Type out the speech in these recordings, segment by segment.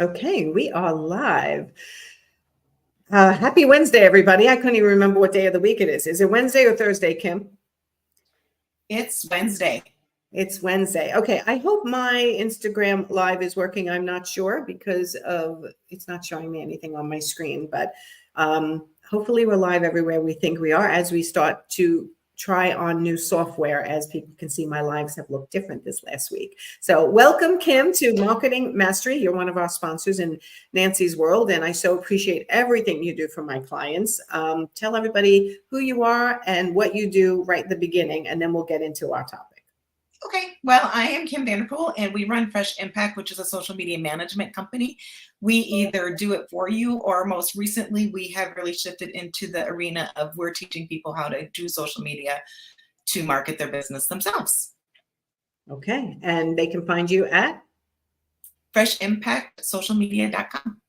Okay, we are live. Happy Wednesday, everybody. I couldn't even remember what day of the week it is. Is it Wednesday or Thursday, Kim? It's Wednesday. It's Wednesday. Okay, I hope my Instagram live is working. I'm not sure because it's not showing me anything on my screen, but hopefully we're live everywhere we think we are as we start to try on new software. As people can see, my lives have looked different this last week. So welcome, Kim, to Marketing Mastery. You're one of our sponsors in Nancy's world, and I so appreciate everything you do for my clients. Tell everybody who you are and what you do right at the beginning, and then we'll get into our topic. Okay, well, I am Kim Vanderpool, and we run Fresh Impact, which is a social media management company. We either do it for you, or most recently, we have really shifted into the arena of we're teaching people how to do social media to market their business themselves. Okay, and they can find you at? FreshImpactSocialMedia.com.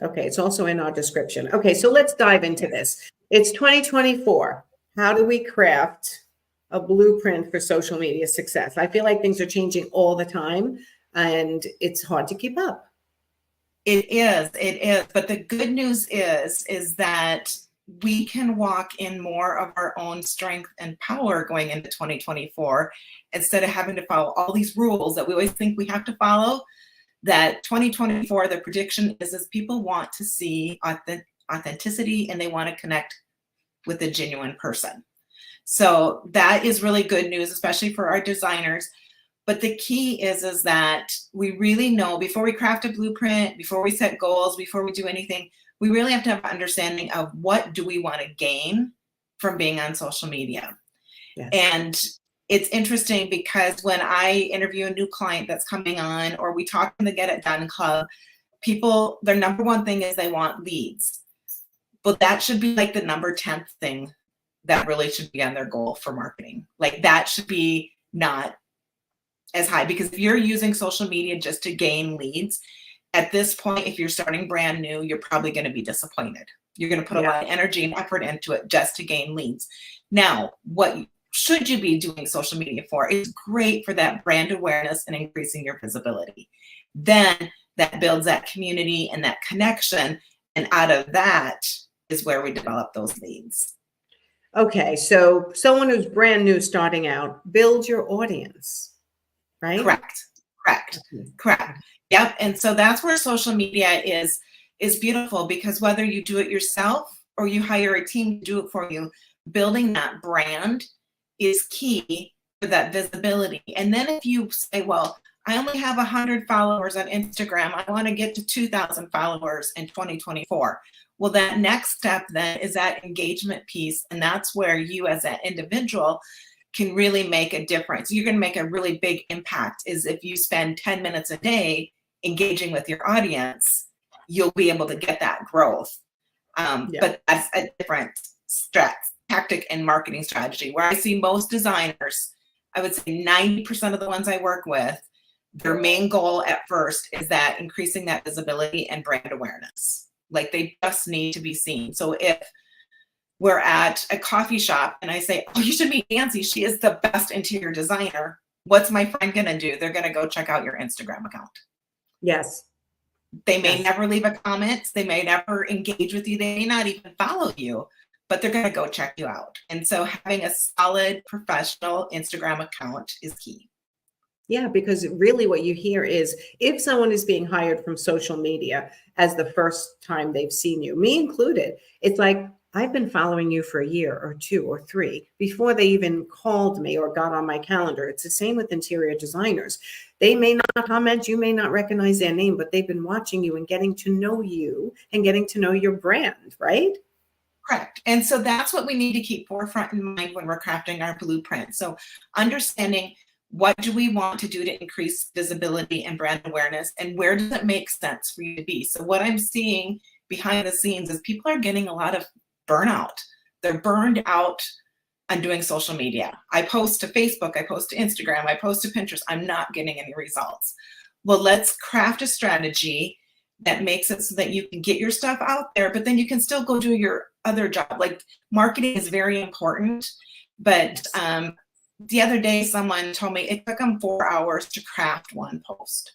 Okay, it's also in our description. Okay, so let's dive into this. It's 2024. How do we craft a blueprint for social media success? I feel like things are changing all the time and it's hard to keep up. It is. But the good news is that we can walk in more of our own strength and power going into 2024 instead of having to follow all these rules that we always think we have to follow. That 2024, the prediction is people want to see authenticity and they want to connect with a genuine person. So that is really good news, especially for our designers. But the key is that we really know before we craft a blueprint, before we set goals, before we do anything, we really have to have an understanding of what do we want to gain from being on social media. Yes. And it's interesting because when I interview a new client that's coming on, or we talk in the Get It Done Club, people, their number one thing is they want leads. But that should be like the number 10th thing that really should be on their goal for marketing. Like that should be not as high, because if you're using social media just to gain leads, at this point, if you're starting brand new, you're probably going to be disappointed. You're going to put a lot of energy and effort into it just to gain leads. Now, what should you be doing social media for? It's great for that brand awareness and increasing your visibility. Then that builds that community and that connection. And out of that is where we develop those leads. Okay, so someone who's brand new starting out, build your audience, right? Correct. Yep. And so that's where social media is beautiful, because whether you do it yourself or you hire a team to do it for you, building that brand is key for that visibility. And then if you say, well, I only have 100 followers on Instagram, I want to get to 2,000 followers in 2024. Well, that next step then is that engagement piece. And that's where you as an individual can really make a difference. You're going to make a really big impact is if you spend 10 minutes a day engaging with your audience, you'll be able to get that growth. But that's a different tactic and marketing strategy. Where I see most designers, I would say 90% of the ones I work with, their main goal at first is that increasing that visibility and brand awareness. Like they just need to be seen. So if we're at a coffee shop and I say, oh, you should meet Nancy, she is the best interior designer, what's my friend going to do? They're going to go check out your Instagram account. Yes. They may never leave a comment. They may never engage with you. They may not even follow you, but they're going to go check you out. And so having a solid professional Instagram account is key. Yeah, because really what you hear is if someone is being hired from social media as the first time they've seen you, me included, it's like, I've been following you for a year or 2 or 3 before they even called me or got on my calendar. It's the same with interior designers. They may not comment, you may not recognize their name, but they've been watching you and getting to know you and getting to know your brand, right? Correct. And so that's what we need to keep forefront in mind when we're crafting our blueprint. So understanding what do we want to do to increase visibility and brand awareness, and where does it make sense for you to be? So what I'm seeing behind the scenes is people are getting a lot of burnout. They're burned out on doing social media. I post to Facebook, I post to Instagram, I post to Pinterest. I'm not getting any results. Well, let's craft a strategy that makes it so that you can get your stuff out there, but then you can still go do your other job. Like marketing is very important, but the other day someone told me it took them 4 hours to craft one post.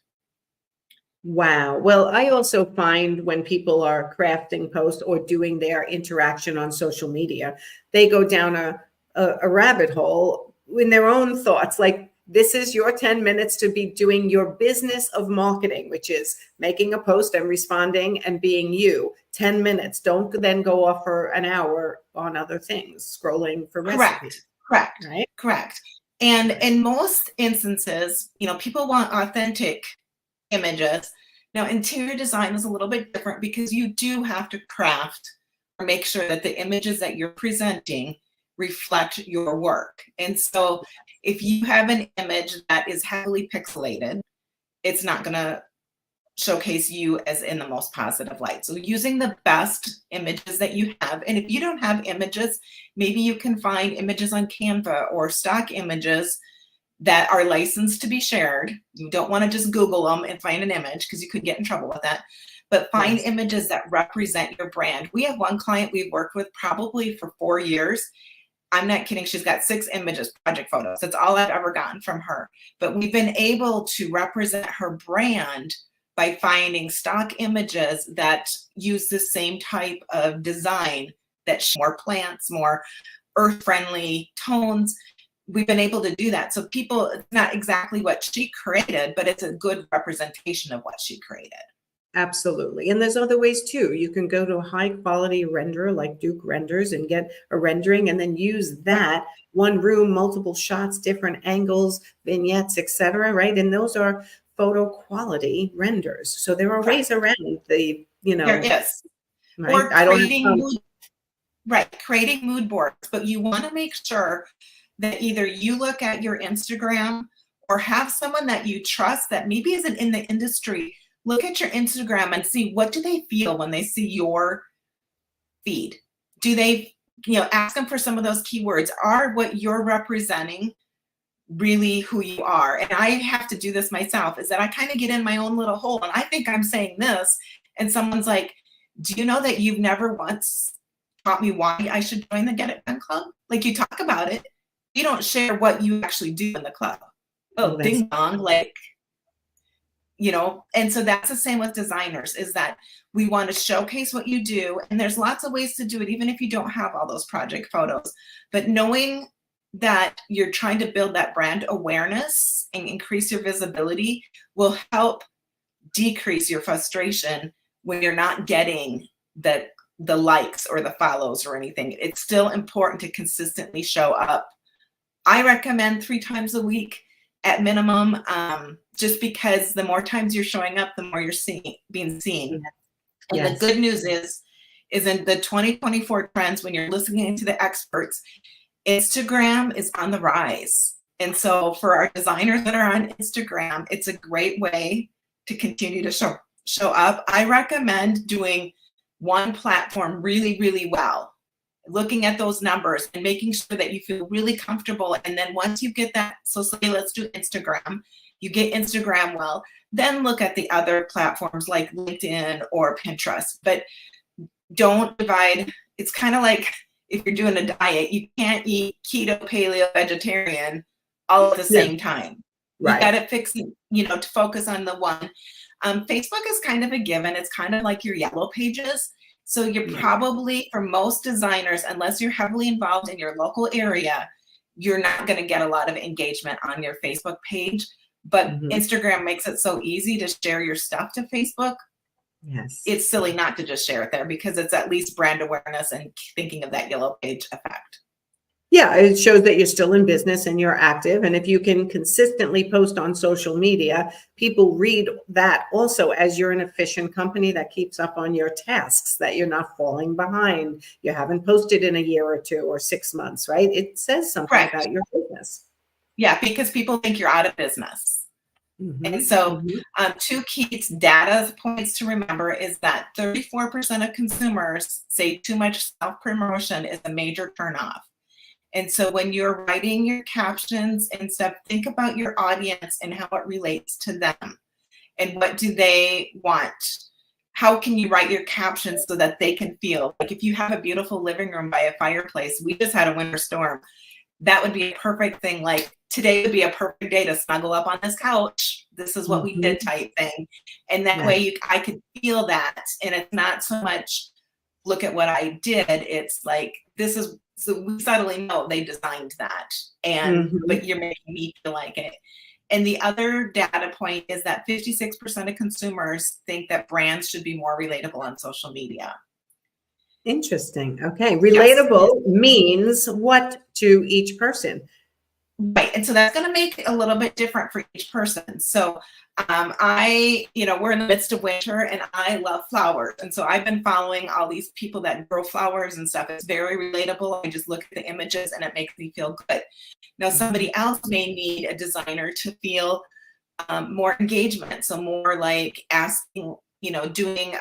Wow. Well, I also find when people are crafting posts or doing their interaction on social media, they go down a rabbit hole in their own thoughts. Like, this is your 10 minutes to be doing your business of marketing, which is making a post and responding and being you. 10 minutes. Don't then go off for an hour on other things, scrolling for recipes, Correct, correct, right? correct. And Right. in most instances, people want authentic images. Now, interior design is a little bit different because you do have to craft or make sure that the images that you're presenting reflect your work. And so if you have an image that is heavily pixelated, it's not going to showcase you as in the most positive light. So using the best images that you have, and if you don't have images, maybe you can find images on Canva or stock images that are licensed to be shared. You don't want to just Google them and find an image because you could get in trouble with that. But find Yes. images that represent your brand. We have one client we've worked with probably for 4 years. I'm not kidding. She's got 6 images, project photos. That's all I've ever gotten from her. But we've been able to represent her brand by finding stock images that use the same type of design, that more plants, more earth-friendly tones. We've been able to do that. So people, it's not exactly what she created, but it's a good representation of what she created. Absolutely. And there's other ways too. You can go to a high quality renderer like Duke Renders and get a rendering and then use that one room, multiple shots, different angles, vignettes, etc. Right. And those are photo quality renders. So there are ways Correct. around the, There is. right. Or I don't creating have, mood, right, creating mood boards, but you want to make sure that either you look at your Instagram or have someone that you trust that maybe isn't in the industry look at your Instagram and see what do they feel when they see your feed. Do they, ask them for some of those keywords. Are what you're representing really who you are? And I have to do this myself, is that I kind of get in my own little hole and I think I'm saying this and someone's like, do you know that you've never once taught me why I should join the Get It Done Club? Like, you talk about it, you don't share what you actually do in the club. Oh, that's ding dong, like, and so that's the same with designers, is that we want to showcase what you do. And there's lots of ways to do it, even if you don't have all those project photos. But knowing that you're trying to build that brand awareness and increase your visibility will help decrease your frustration when you're not getting the likes or the follows or anything. It's still important to consistently show up. I recommend 3 times a week at minimum, just because the more times you're showing up, the more you're being seen. And yes. the good news is in the 2024 trends, when you're listening to the experts, Instagram is on the rise. And so for our designers that are on Instagram, it's a great way to continue to show up. I recommend doing one platform really, really well, looking at those numbers and making sure that you feel really comfortable. And then once you get that, so say let's do Instagram, you get Instagram well, then look at the other platforms like LinkedIn or Pinterest. But don't divide. It's kind of like if you're doing a diet, you can't eat keto, paleo, vegetarian all at the same time. Right. You got to fix, to focus on the one. Facebook is kind of a given. It's kind of like your yellow pages. So you're probably, for most designers, unless you're heavily involved in your local area, you're not going to get a lot of engagement on your Facebook page. But Instagram makes it so easy to share your stuff to Facebook. Yes. It's silly not to just share it there because it's at least brand awareness and thinking of that yellow page effect. Yeah, it shows that you're still in business and you're active. And if you can consistently post on social media, people read that also as you're an efficient company that keeps up on your tasks, that you're not falling behind. You haven't posted in a year or 2 or 6 months, right? It says something about your business. Yeah, because people think you're out of business. And so 2 key data points to remember is that 34% of consumers say too much self-promotion is a major turnoff. And so when you're writing your captions and stuff, think about your audience and how it relates to them. And what do they want? How can you write your captions so that they can feel like, if you have a beautiful living room by a fireplace, we just had a winter storm, that would be a perfect thing. Like, today would be a perfect day to snuggle up on this couch This is what we did type thing. And that way I could feel that. And it's not so much, look at what I did. It's like, this is, so we subtly know they designed that. And, but you're making me feel like it. And the other data point is that 56% of consumers think that brands should be more relatable on social media. Interesting. Okay. Relatable means what to each person? Right. And so that's going to make it a little bit different for each person. So we're in the midst of winter and I love flowers. And so I've been following all these people that grow flowers and stuff. It's very relatable. I just look at the images and it makes me feel good. Now, somebody else may need a designer to feel more engagement. So more like asking, doing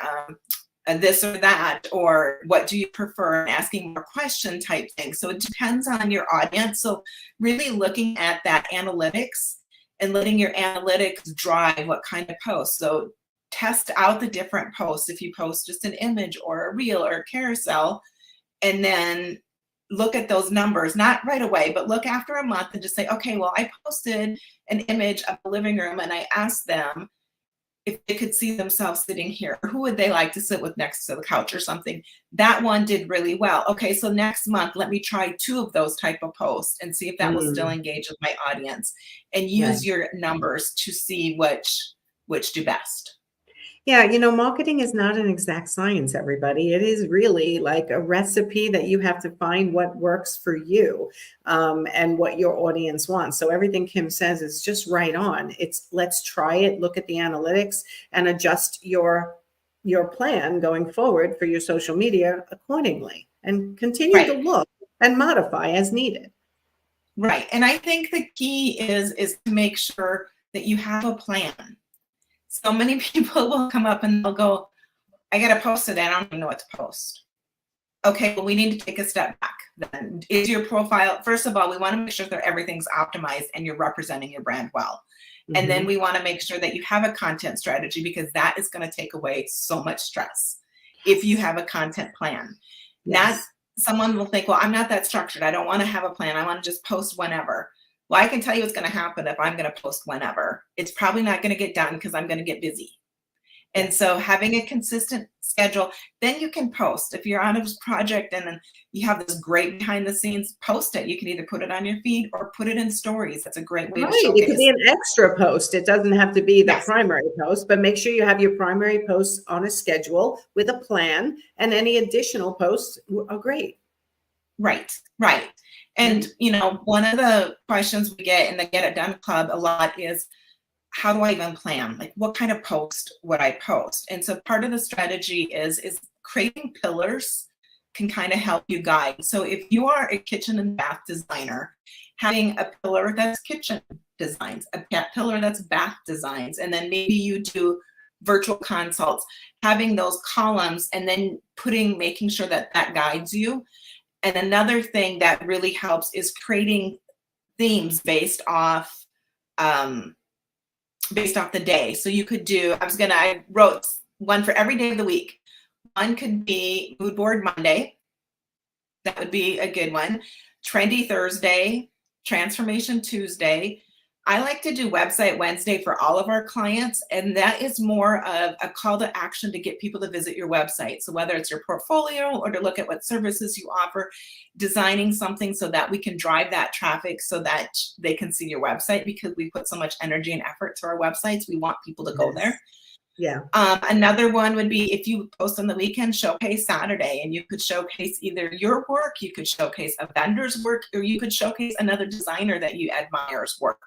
this or that, or what do you prefer, and asking more question type things. So it depends on your audience. So really looking at that analytics and letting your analytics drive what kind of post. So test out the different posts. If you post just an image or a reel or a carousel, and then look at those numbers, not right away, but look after a month and just say, okay, well, I posted an image of the living room and I asked them if they could see themselves sitting here, who would they like to sit with next to the couch or something. That one did really well. Okay, so next month, let me try 2 of those type of posts and see if that will still engage with my audience, and use your numbers to see which do best. Yeah, marketing is not an exact science, everybody. It is really like a recipe that you have to find what works for you and what your audience wants. So everything Kim says is just right on. It's let's try it, look at the analytics, and adjust your plan going forward for your social media accordingly, and continue to look and modify as needed. Right. And I think the key is to make sure that you have a plan. So many people will come up and they'll go, I got to post today. I don't even know what to post. Okay, well, we need to take a step back. Then is your profile, first of all, we want to make sure that everything's optimized and you're representing your brand well. And then we want to make sure that you have a content strategy, because that is going to take away so much stress if you have a content plan. Not someone will think, well, I'm not that structured. I don't want to have a plan. I want to just post whenever. Well, I can tell you what's going to happen if I'm going to post whenever. It's probably not going to get done because I'm going to get busy. And so having a consistent schedule, then you can post. If you're on a project and then you have this great behind the scenes, post it. You can either put it on your feed or put it in stories. That's a great way to showcase. It could be an extra post. It doesn't have to be the primary post, but make sure you have your primary posts on a schedule with a plan, and any additional posts are great. Right. And, one of the questions we get in the Get It Done Club a lot is, how do I even plan? Like, what kind of post would I post? And so part of the strategy is creating pillars can kind of help you guide. So if you are a kitchen and bath designer, having a pillar that's kitchen designs, a pillar that's bath designs, and then maybe you do virtual consults, having those columns and then making sure that guides you. And another thing that really helps is creating themes based off the day. So you could do, I wrote one for every day of the week. One could be Mood Board Monday. That would be a good one. Trendy Thursday, Transformation Tuesday. I like to do Website Wednesday for all of our clients, and that is more of a call to action to get people to visit your website. So whether it's your portfolio or to look at what services you offer, designing something so that we can drive that traffic so that they can see your website, because we put so much energy and effort to our websites. We want people to go there. Yeah. Another one would be, if you post on the weekend, showcase Saturday, and you could showcase either your work, you could showcase a vendor's work, or you could showcase another designer that you admire's work.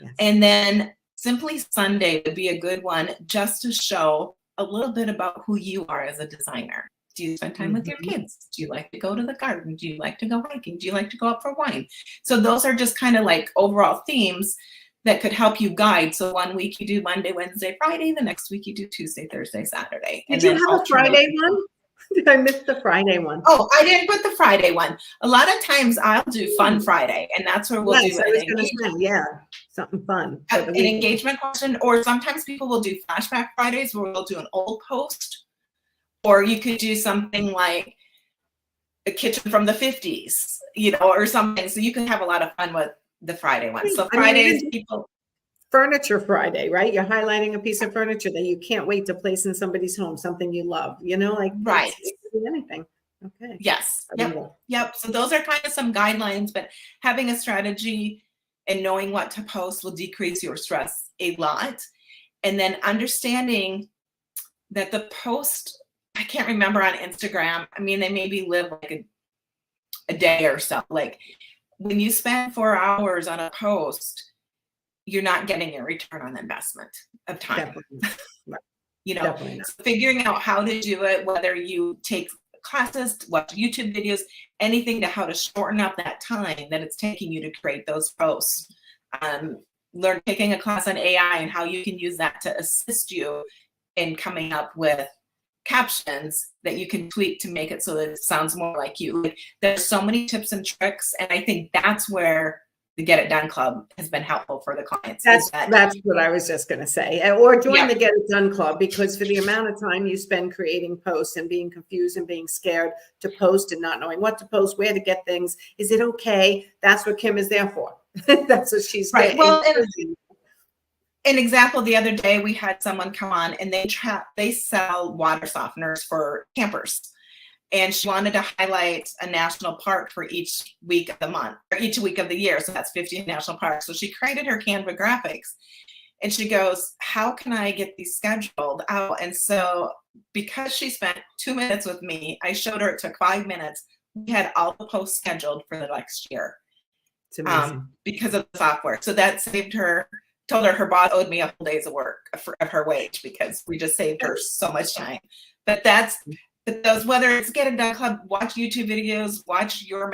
Yes. And then Simply Sunday would be a good one, just to show a little bit about who you are as a designer. Do you spend time with your kids? Do you like to go to the garden? Do you like to go hiking? Do you like to go out for wine? So those are just kind of like overall themes that could help you guide. So one week you do Monday, Wednesday, Friday. The next week you do Tuesday, Thursday, Saturday. Did you have a Friday one? Did I miss the Friday one? Oh, I didn't put the Friday one. A lot of times I'll do Fun Friday, and that's where we'll do something fun. An engagement question, or sometimes people will do Flashback Fridays where we'll do an old post, or you could do something like a kitchen from the 50s, or something. So you can have a lot of fun with the Friday one. So Fridays, people. Furniture Friday, right? You're highlighting a piece of furniture that you can't wait to place in somebody's home, something you love, like Right. it could be anything. Okay. Yes. I love it. Yep. So those are kind of some guidelines, but having a strategy and knowing what to post will decrease your stress a lot. And then understanding that the post, I can't remember on Instagram. I mean, they maybe live like a day or so. Like when you spend 4 hours on a post, you're not getting a return on investment of time. Definitely not. Right. Definitely not. So figuring out how to do it, whether you take classes, watch YouTube videos, anything to how to shorten up that time that it's taking you to create those posts. Taking a class on AI and how you can use that to assist you in coming up with captions that you can tweak to make it so that it sounds more like you. Like, there's so many tips and tricks, and I think that's where the Get It Done Club has been helpful for the clients. That's what I was just going to say. Or join Yeah. the Get It Done Club, because for the amount of time you spend creating posts and being confused and being scared to post and not knowing what to post, where to get things, is it okay? That's what Kim is there for. That's what she's right. Well, an example, the other day we had someone come on and they sell water softeners for campers. And she wanted to highlight a national park for each week of the month, or each week of the year. So that's 50 national parks. So she created her Canva graphics. And she goes, how can I get these scheduled out? And so because she spent 2 minutes with me, I showed her it took 5 minutes. We had all the posts scheduled for the next year. It's amazing. Because of the software. So that saved her, told her boss owed me a whole day's of work of her wage, because we just saved her so much time. But those, whether it's Get It Done Club, watch YouTube videos, watch your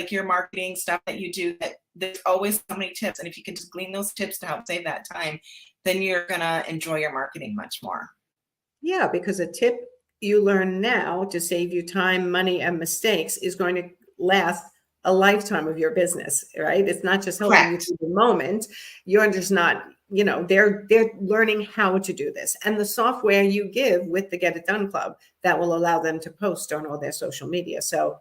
your marketing stuff that you do, that there's always so many tips. And if you can just glean those tips to help save that time, then you're going to enjoy your marketing much more. Yeah, because a tip you learn now to save you time, money, and mistakes is going to last a lifetime of your business, right? It's not just helping you through the moment. You're just not, they're learning how to do this. And the software you give with the Get It Done Club, that will allow them to post on all their social media. So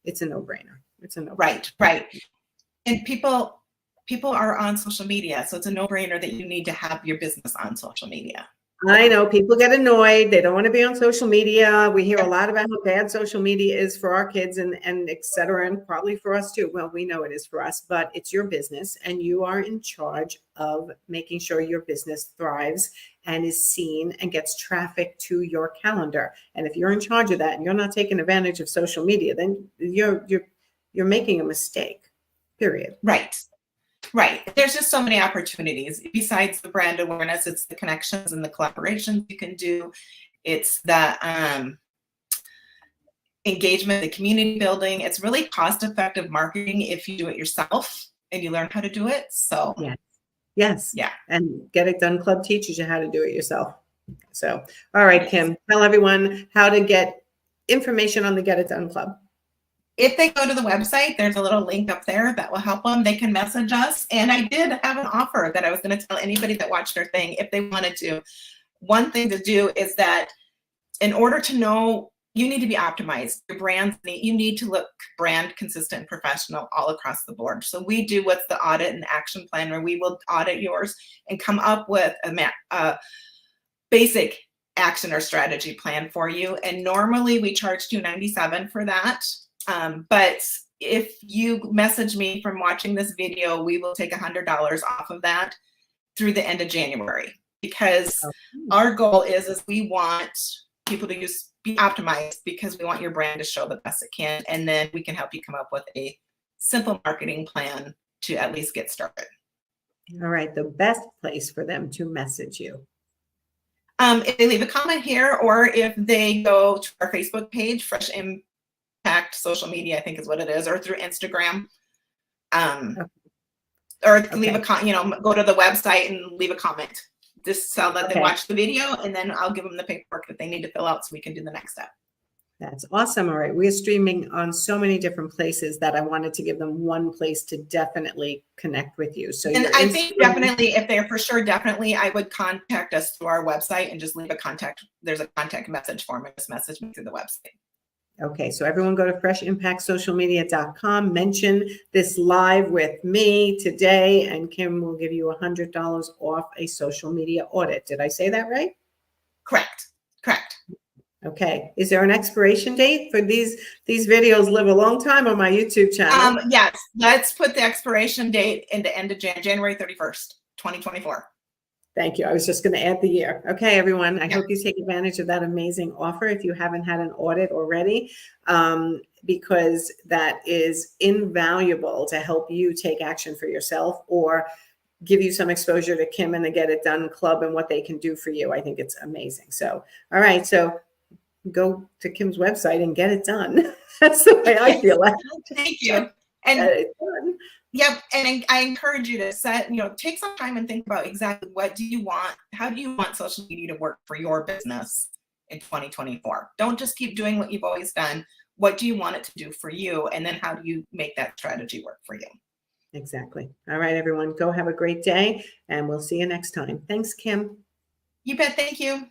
it's a no-brainer. It's a no-brainer. Right. And people are on social media. So it's a no-brainer that you need to have your business on social media. I know people get annoyed. They don't want to be on social media. We hear a lot about how bad social media is for our kids and et cetera, and probably for us too. Well, we know it is for us, but it's your business and you are in charge of making sure your business thrives and is seen and gets traffic to your calendar. And if you're in charge of that and you're not taking advantage of social media, then you're making a mistake, period. Right. There's just so many opportunities. Besides the brand awareness, it's the connections and the collaborations you can do. It's the engagement, the community building. It's really cost-effective marketing if you do it yourself and you learn how to do it. So yes. Yeah. And Get It Done Club teaches you how to do it yourself. So, all right, Kim, tell everyone how to get information on the Get It Done Club. If they go to the website, there's a little link up there that will help them. They can message us. And I did have an offer that I was going to tell anybody that watched our thing if they wanted to. One thing to do is that in order to know, you need to be optimized. Your brands, you need to look brand consistent and professional all across the board. So we do what's the audit and action plan, where we will audit yours and come up with a basic action or strategy plan for you. And normally we charge $297 for that. But if you message me from watching this video, we will take $100 off of that through the end of January, because our goal is we want people to be optimized, because we want your brand to show the best it can. And then we can help you come up with a simple marketing plan to at least get started. All right. The best place for them to message you. If they leave a comment here, or if they go to our Facebook page, Fresh Impact Social Media, I think is what it is, or through Instagram, or leave a go to the website and leave a comment, just so that they watch the video, and then I'll give them the paperwork that they need to fill out so we can do the next step. That's awesome. All right. We're streaming on so many different places that I wanted to give them one place to definitely connect with you. So, and I think definitely, if they're for sure, definitely I would contact us through our website and just leave a contact. There's a contact message form, and just message me through the website. Okay, so everyone go to freshimpactsocialmedia.com, mention this live with me today, and Kim will give you $100 off a social media audit. Did I say that right? Correct. Correct. Okay. Is there an expiration date for these videos? Live a long time on my YouTube channel. Yes, let's put the expiration date into end of January 31st, 2024. Thank you. I was just going to add the year. Okay, everyone. I hope you take advantage of that amazing offer if you haven't had an audit already, because that is invaluable to help you take action for yourself or give you some exposure to Kim and the Get It Done Club and what they can do for you. I think it's amazing. So, all right. So go to Kim's website and get it done. That's the way I feel. Thank you. And yep, and I encourage you to take some time and think about exactly what do you want, how do you want social media to work for your business in 2024. Don't just keep doing what you've always done. What do you want it to do for you? And then how do you make that strategy work for you? Exactly. All right, everyone, go have a great day, and we'll see you next time. Thanks, Kim. You bet. Thank you.